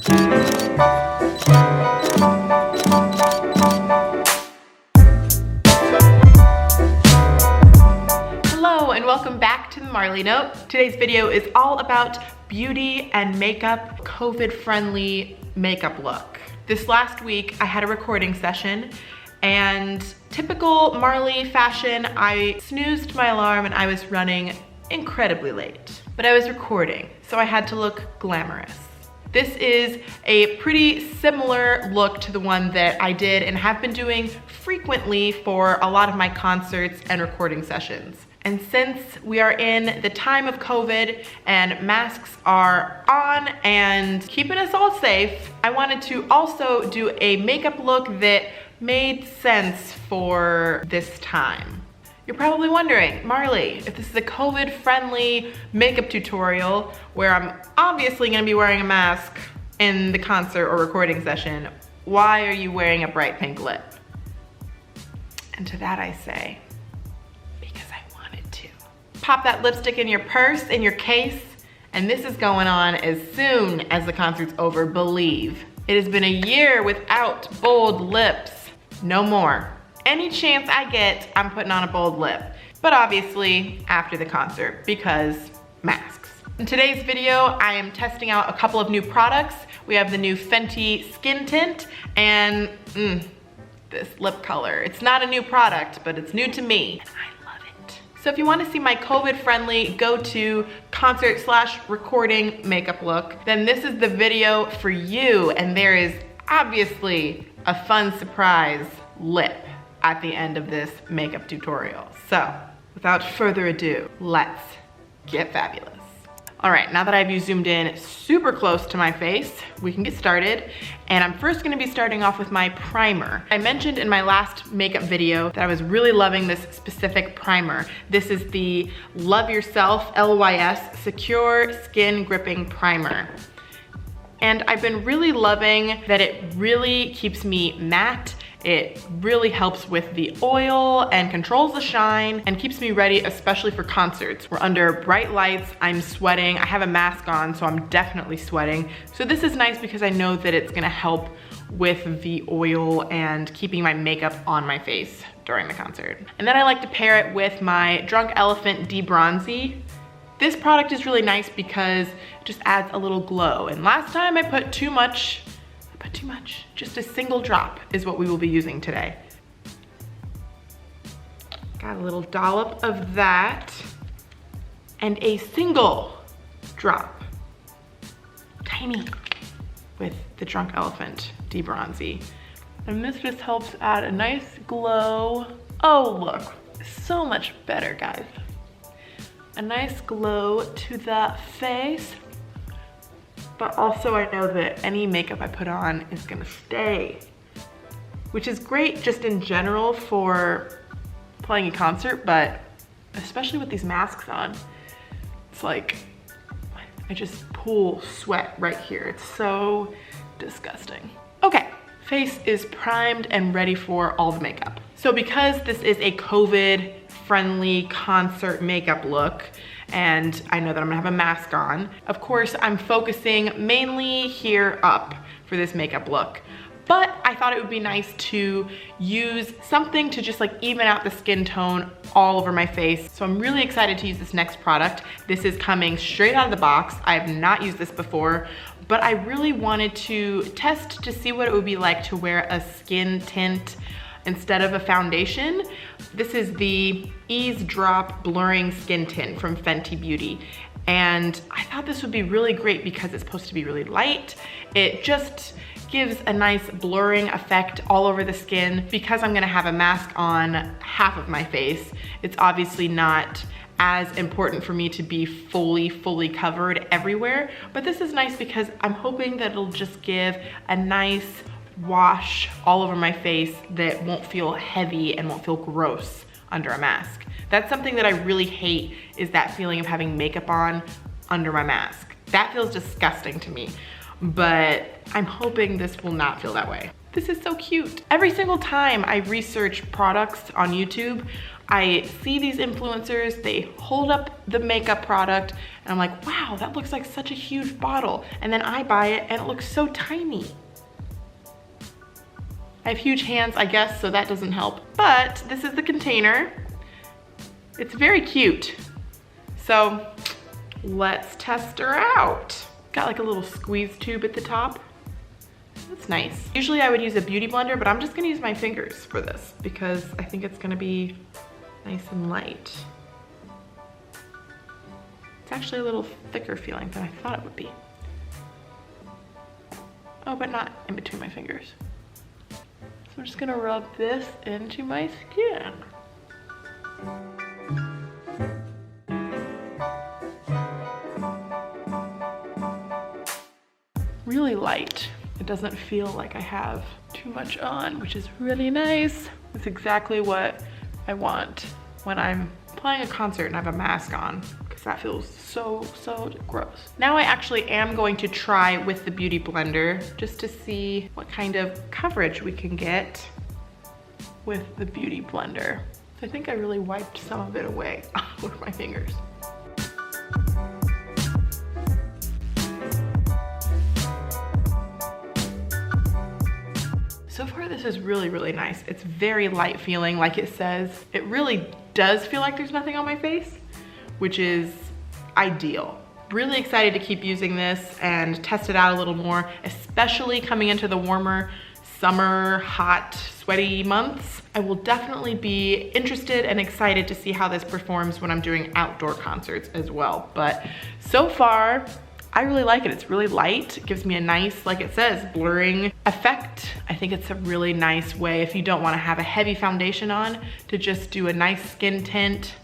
Hello and welcome back to the Marlea Note. Today's video is all about beauty and makeup, COVID-friendly makeup look. This last week I had a recording session and typical Marlea fashion, I snoozed my alarm and I was running incredibly late. But I was recording, so I had to look glamorous. This is a pretty similar look to the one that I did and have been doing frequently for a lot of my concerts and recording sessions. And since we are in the time of COVID and masks are on and keeping us all safe, I wanted to also do a makeup look that made sense for this time. You're probably wondering, Marlea, if this is a COVID-friendly makeup tutorial where I'm obviously gonna be wearing a mask in the concert or recording session, why are you wearing a bright pink lip? And to that I say, because I wanted to. Pop that lipstick in your purse, in your case, and this is going on as soon as the concert's over, believe. It has been a year without bold lips. No more. Any chance I get, I'm putting on a bold lip. But obviously, after the concert, because masks. In today's video, I am testing out a couple of new products. We have the new Fenty Skin Tint and this lip color. It's not a new product, but it's new to me. And I love it. So if you want to see my COVID-friendly go-to concert/recording makeup look, then this is the video for you. And there is obviously a fun surprise lip at the end of this makeup tutorial. So without further ado, let's get fabulous. All right, now that I've zoomed in super close to my face, we can get started. And I'm first gonna be starting off with my primer. I mentioned in my last makeup video that I was really loving this specific primer. This is the Love Yourself, LYS, Secure Skin Gripping Primer. And I've been really loving that it really keeps me matte. It really helps with the oil and controls the shine and keeps me ready, especially for concerts. We're under bright lights, I'm sweating, I have a mask on, so I'm definitely sweating. So this is nice because I know that it's gonna help with the oil and keeping my makeup on my face during the concert. And then I like to pair it with my Drunk Elephant D-Bronzi. This product is really nice because it just adds a little glow. And last time I put too much. Just a single drop is what we will be using today. Got a little dollop of that and a single drop, tiny, with the Drunk Elephant D-Bronzi. And this just helps add a nice glow. Oh, look, so much better, guys. A nice glow to the face. But also I know that any makeup I put on is gonna stay, which is great just in general for playing a concert, but especially with these masks on, it's like, I just pool sweat right here. It's so disgusting. Okay, face is primed and ready for all the makeup. So because this is a COVID-friendly concert makeup look, and I know that I'm gonna have a mask on. Of course, I'm focusing mainly here up for this makeup look, but I thought it would be nice to use something to just like even out the skin tone all over my face. So I'm really excited to use this next product. This is coming straight out of the box. I have not used this before, but I really wanted to test to see what it would be like to wear a skin tint instead of a foundation. This is the Eaze Drop Blurring Skin Tint from Fenty Beauty. And I thought this would be really great because it's supposed to be really light. It just gives a nice blurring effect all over the skin. Because I'm gonna have a mask on half of my face, it's obviously not as important for me to be fully covered everywhere. But this is nice because I'm hoping that it'll just give a nice wash all over my face that won't feel heavy and won't feel gross under a mask. That's something that I really hate, is that feeling of having makeup on under my mask. That feels disgusting to me, but I'm hoping this will not feel that way. This is so cute. Every single time I research products on YouTube, I see these influencers, they hold up the makeup product, and I'm like, wow, that looks like such a huge bottle. And then I buy it and it looks so tiny. I have huge hands, I guess, so that doesn't help. But this is the container. It's very cute. So let's test her out. Got like a little squeeze tube at the top. That's nice. Usually I would use a beauty blender, but I'm just gonna use my fingers for this because I think it's gonna be nice and light. It's actually a little thicker feeling than I thought it would be. Oh, but not in between my fingers. So I'm just gonna rub this into my skin. Really light. It doesn't feel like I have too much on, which is really nice. It's exactly what I want when I'm playing a concert and I have a mask on, because that feels so gross. Now I actually am going to try with the beauty blender just to see what kind of coverage we can get with the beauty blender. So I think I really wiped some of it away with my fingers. So far this is really nice. It's very light feeling, like it says. It really does feel like there's nothing on my face, which is ideal. Really excited to keep using this and test it out a little more, especially coming into the warmer summer, hot, sweaty months. I will definitely be interested and excited to see how this performs when I'm doing outdoor concerts as well. But so far, I really like it. It's really light. It gives me a nice, like it says, blurring effect. I think it's a really nice way if you don't want to have a heavy foundation on to just do a nice skin tint.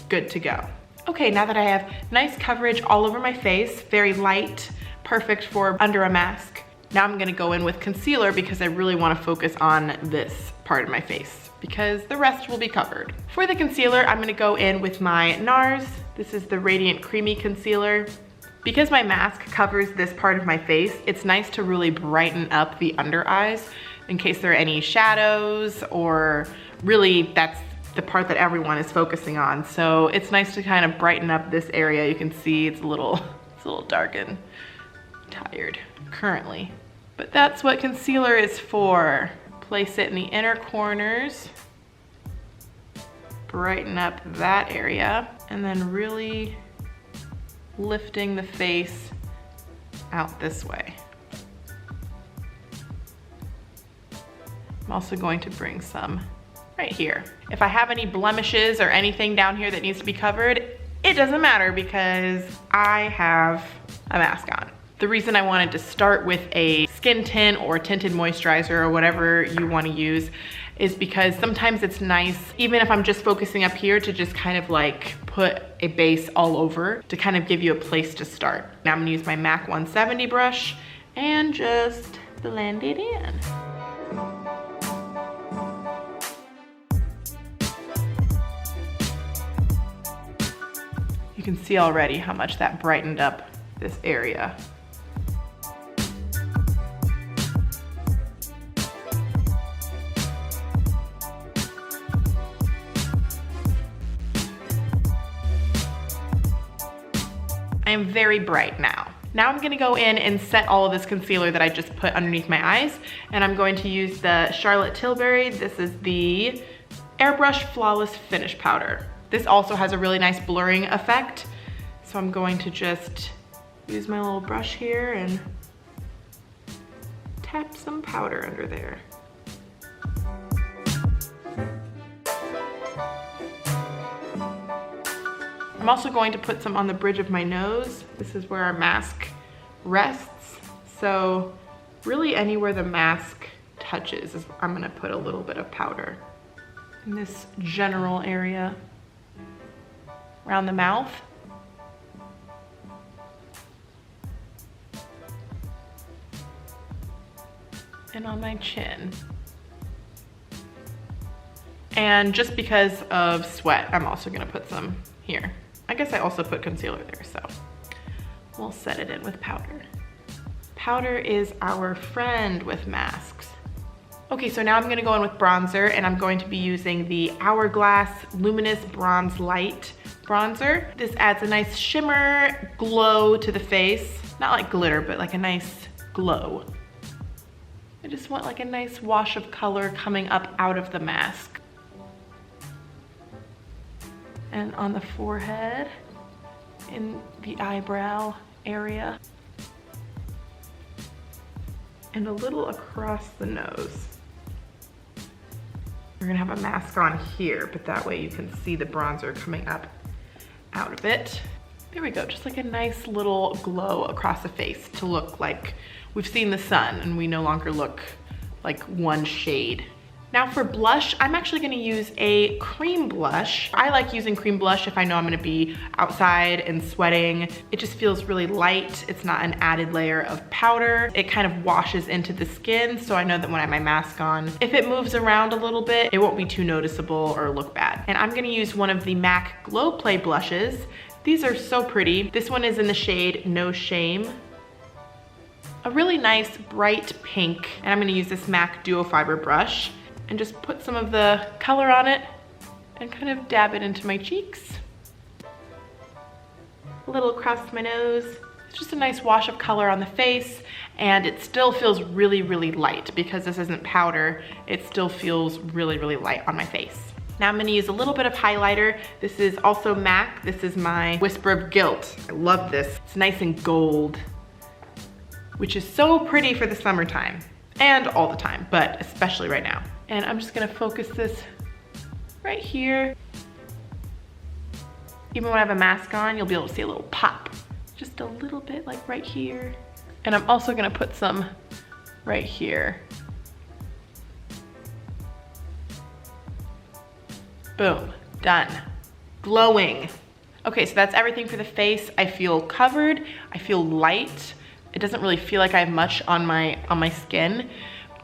Good to go. Okay, now that I have nice coverage all over my face, very light, perfect for under a mask. Now I'm gonna go in with concealer because I really want to focus on this part of my face because the rest will be covered. For the concealer, I'm gonna go in with my NARS. This is the Radiant Creamy Concealer. Because my mask covers this part of my face, it's nice to really brighten up the under eyes in case there are any shadows, or really that's the part that everyone is focusing on. So it's nice to kind of brighten up this area. You can see it's a little dark and tired currently. But that's what concealer is for. Place it in the inner corners, brighten up that area, and then really lifting the face out this way. I'm also going to bring some right here. If I have any blemishes or anything down here that needs to be covered, it doesn't matter because I have a mask on. The reason I wanted to start with a skin tint or tinted moisturizer or whatever you want to use is because sometimes it's nice, even if I'm just focusing up here, to just kind of like put a base all over to kind of give you a place to start. Now I'm gonna use my MAC 170 brush and just blend it in. You can see already how much that brightened up this area. I am very bright now. Now I'm gonna go in and set all of this concealer that I just put underneath my eyes, and I'm going to use the Charlotte Tilbury. This is the Airbrush Flawless Finish Powder. This also has a really nice blurring effect. So I'm going to just use my little brush here and tap some powder under there. I'm also going to put some on the bridge of my nose. This is where our mask rests. So really anywhere the mask touches, I'm gonna put a little bit of powder in this general area around the mouth. And on my chin. And just because of sweat, I'm also gonna put some here. I guess I also put concealer there, so we'll set it in with powder. Powder is our friend with masks. Okay, so now I'm gonna go in with bronzer, and I'm going to be using the Hourglass Luminous Bronze Light bronzer. This adds a nice shimmer glow to the face. Not like glitter, but like a nice glow. I just want like a nice wash of color coming up out of the mask. And on the forehead, in the eyebrow area, and a little across the nose. We're gonna have a mask on here, but that way you can see the bronzer coming up out of it. There we go, just like a nice little glow across the face to look like we've seen the sun and we no longer look like one shade. Now for blush, I'm actually gonna use a cream blush. I like using cream blush if I know I'm gonna be outside and sweating. It just feels really light. It's not an added layer of powder. It kind of washes into the skin, so I know that when I have my mask on, if it moves around a little bit, it won't be too noticeable or look bad. And I'm gonna use one of the MAC Glow Play blushes. These are so pretty. This one is in the shade No Shame. A really nice bright pink. And I'm gonna use this MAC Duo Fiber brush and just put some of the color on it and kind of dab it into my cheeks. A little across my nose. It's just a nice wash of color on the face, and it still feels really, really light because this isn't powder. It still feels really, really light on my face. Now I'm gonna use a little bit of highlighter. This is also MAC. This is my Whisper of Gilt. I love this. It's nice and gold, which is so pretty for the summertime and all the time, but especially right now. And I'm just gonna focus this right here. Even when I have a mask on, you'll be able to see a little pop. Just a little bit, like right here. And I'm also gonna put some right here. Boom, done. Glowing. Okay, so that's everything for the face. I feel covered, I feel light. It doesn't really feel like I have much on my skin,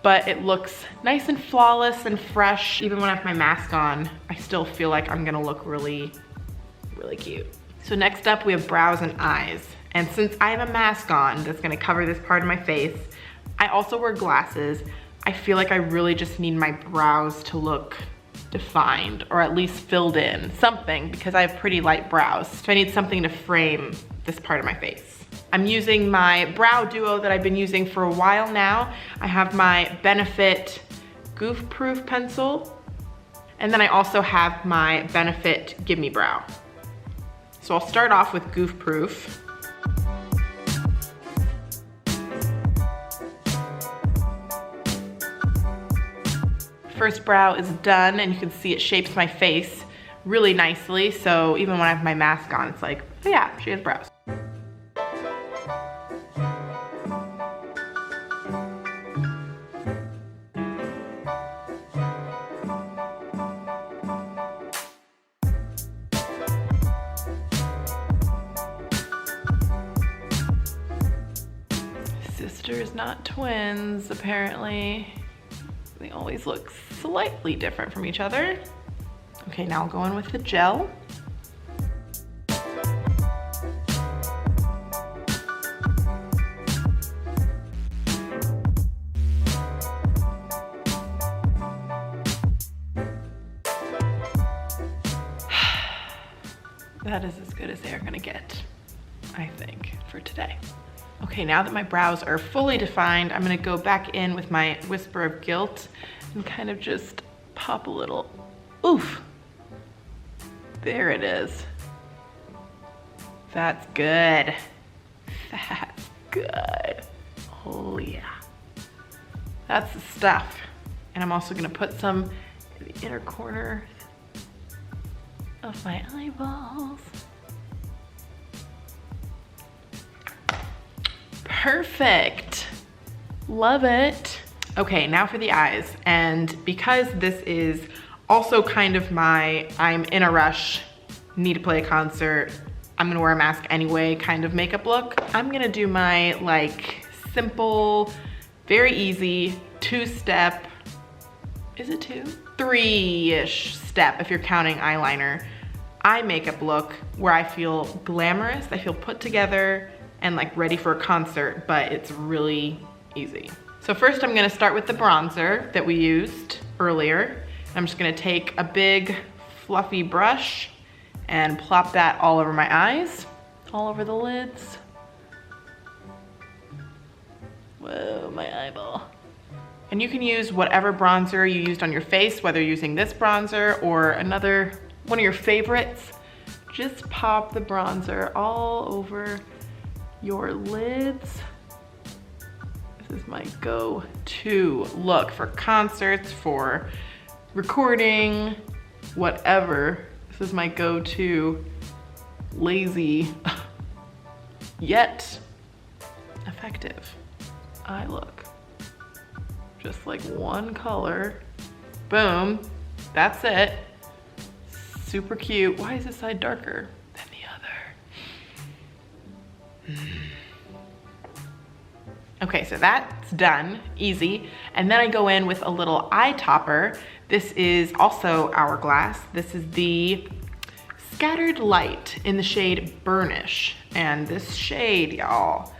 but it looks nice and flawless and fresh. Even when I have my mask on, I still feel like I'm gonna look really, really cute. So next up we have brows and eyes. And since I have a mask on that's gonna cover this part of my face, I also wear glasses. I feel like I really just need my brows to look defined, or at least filled in, something, because I have pretty light brows. So I need something to frame this part of my face. I'm using my brow duo that I've been using for a while now. I have my Benefit Goof Proof pencil, and then I also have my Benefit Gimme Brow. So I'll start off with Goof Proof. First brow is done, and you can see it shapes my face really nicely. So even when I have my mask on, it's like, oh yeah, she has brows. Sisters, not twins, apparently. They always look slightly different from each other. Okay, now I'll go in with the gel. That is as good as they are gonna get, I think, for today. Okay, now that my brows are fully defined, I'm gonna go back in with my Whisper of Gilt and kind of just pop a little, oof. There it is. That's good. That's good. Oh yeah. That's the stuff. And I'm also gonna put some in the inner corner of my eyeballs. Perfect. Love it. Okay, now for the eyes. And because this is also kind of my I'm in a rush, need to play a concert, I'm gonna wear a mask anyway kind of makeup look, I'm gonna do my like simple, very easy two-step, is it two? Three-ish step if you're counting eyeliner, eye makeup look where I feel glamorous, I feel put together and like ready for a concert, but it's really easy. So first I'm gonna start with the bronzer that we used earlier. I'm just gonna take a big fluffy brush and plop that all over my eyes, all over the lids. Whoa, my eyeball. And you can use whatever bronzer you used on your face, whether you're using this bronzer or another, one of your favorites. Just pop the bronzer all over your lids. This is my go-to look for concerts, for recording, whatever. This is my go-to lazy yet effective eye look. Just like one color, boom, that's it. Super cute. Why is this side darker than the other? Okay, so that's done, easy. And then I go in with a little eye topper. This is also Hourglass. This is the Scattered Light in the shade Burnish. And this shade, y'all,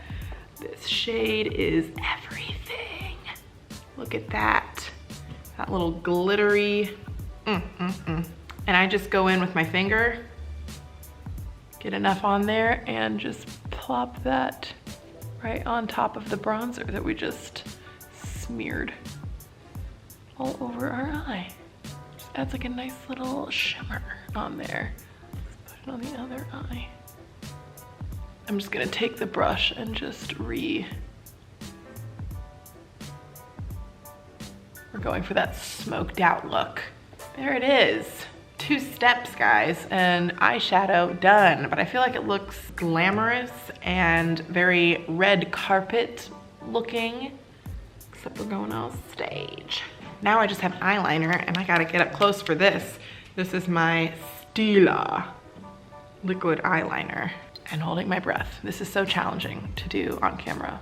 this shade is everything. Look at that. That little glittery, And I just go in with my finger, get enough on there, and just plop that right on top of the bronzer that we just smeared all over our eye. Just adds like a nice little shimmer on there. Let's put it on the other eye. I'm just gonna take the brush and just we're going for that smoked out look. There it is. 2 steps, guys, and eyeshadow done. But I feel like it looks glamorous and very red carpet looking, except we're going on stage. Now I just have eyeliner, and I gotta get up close for this. This is my Stila liquid eyeliner, and holding my breath. This is so challenging to do on camera.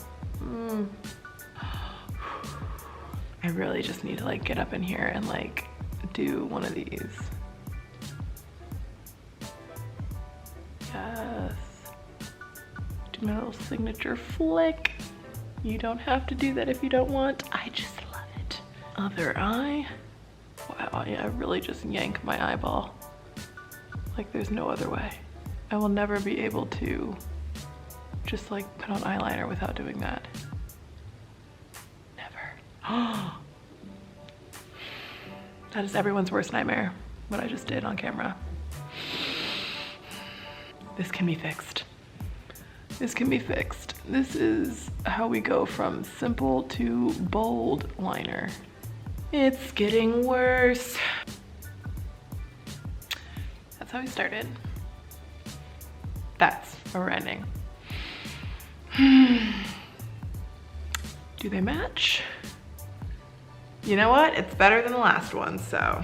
I really just need to like get up in here and like do one of these. Yes. Do my little signature flick. You don't have to do that if you don't want. I just love it. Other eye. Wow, yeah, I really just yank my eyeball. Like there's no other way. I will never be able to just like put on eyeliner without doing that. Never. That is everyone's worst nightmare, what I just did on camera. This can be fixed. This can be fixed. This is how we go from simple to bold liner. It's getting worse. That's how we started. That's where we're ending. Do they match? You know what? It's better than the last one, so.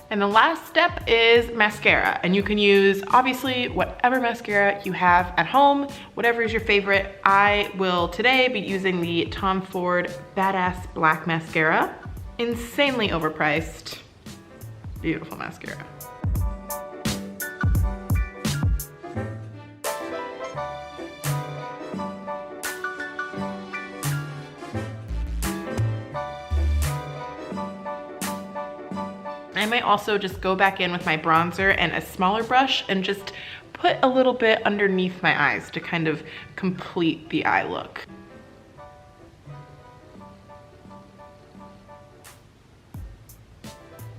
And the last step is mascara. And you can use, obviously, whatever mascara you have at home, whatever is your favorite. I will today be using the Tom Ford Badass Black Mascara. Insanely overpriced, beautiful mascara. I might also just go back in with my bronzer and a smaller brush and just put a little bit underneath my eyes to kind of complete the eye look.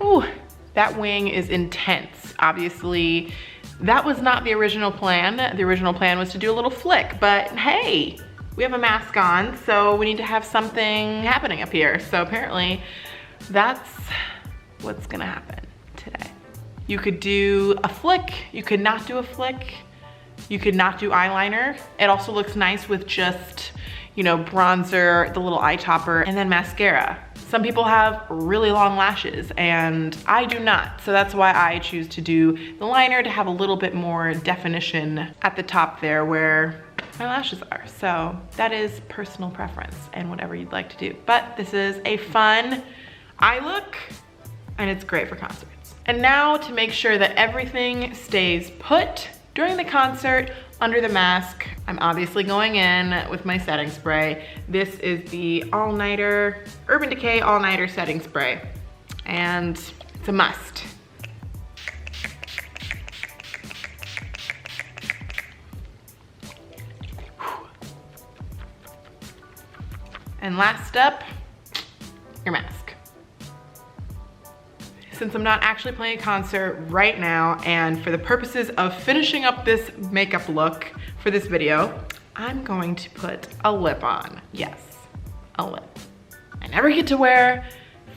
Ooh, that wing is intense. Obviously, that was not the original plan. The original plan was to do a little flick, but hey, we have a mask on, so we need to have something happening up here. So apparently that's what's gonna happen today. You could do a flick, you could not do a flick, you could not do eyeliner. It also looks nice with just, you know, bronzer, the little eye topper, and then mascara. Some people have really long lashes and I do not. So that's why I choose to do the liner to have a little bit more definition at the top there where my lashes are. So that is personal preference and whatever you'd like to do. But this is a fun eye look, and it's great for concerts. And now to make sure that everything stays put during the concert, under the mask, I'm obviously going in with my setting spray. This is the All Nighter, Urban Decay All Nighter setting spray. And it's a must. And last up, your mask. Since I'm not actually playing a concert right now, and for the purposes of finishing up this makeup look for this video, I'm going to put a lip on. Yes, a lip. I never get to wear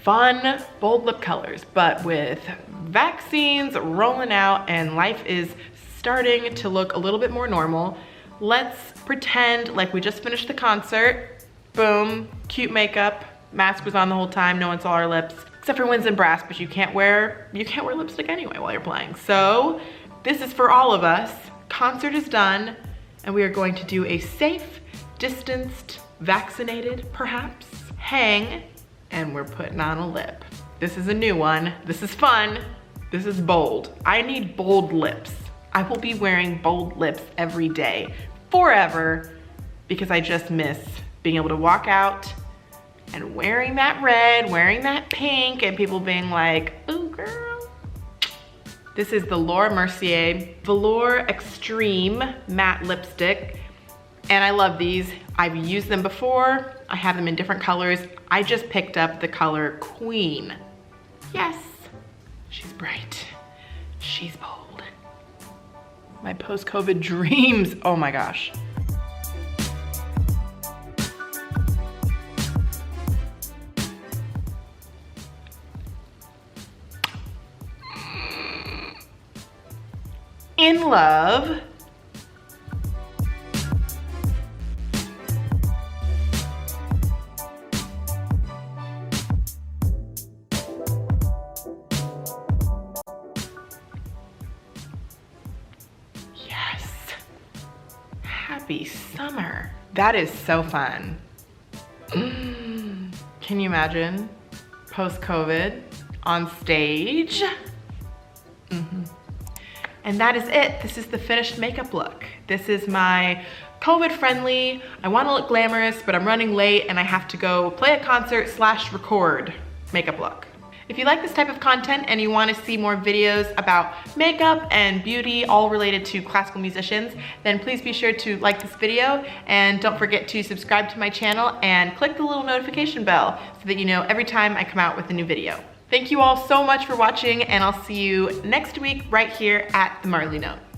fun, bold lip colors, but with vaccines rolling out and life is starting to look a little bit more normal, let's pretend like we just finished the concert. Boom, cute makeup, mask was on the whole time, no one saw our lips, except for Winds and Brass, but you can't wear lipstick anyway while you're playing. So this is for all of us. Concert is done, and we are going to do a safe, distanced, vaccinated, perhaps, hang, and we're putting on a lip. This is a new one. This is fun. This is bold. I need bold lips. I will be wearing bold lips every day, forever, because I just miss being able to walk out and wearing that red, wearing that pink, and people being like, ooh, girl. This is the Laura Mercier Velour Extreme Matte Lipstick. And I love these. I've used them before. I have them in different colors. I just picked up the color Queen. Yes, she's bright. She's bold. My post-COVID dreams, oh my gosh. In love. Yes. Happy summer. That is so fun. Can you imagine post-COVID on stage? And that is it. This is the finished makeup look. This is my COVID-friendly, I wanna look glamorous, but I'm running late and I have to go play a concert / record makeup look. If you like this type of content and you wanna see more videos about makeup and beauty, all related to classical musicians, then please be sure to like this video and don't forget to subscribe to my channel and click the little notification bell so that you know every time I come out with a new video. Thank you all so much for watching, and I'll see you next week right here at the Marlea Note.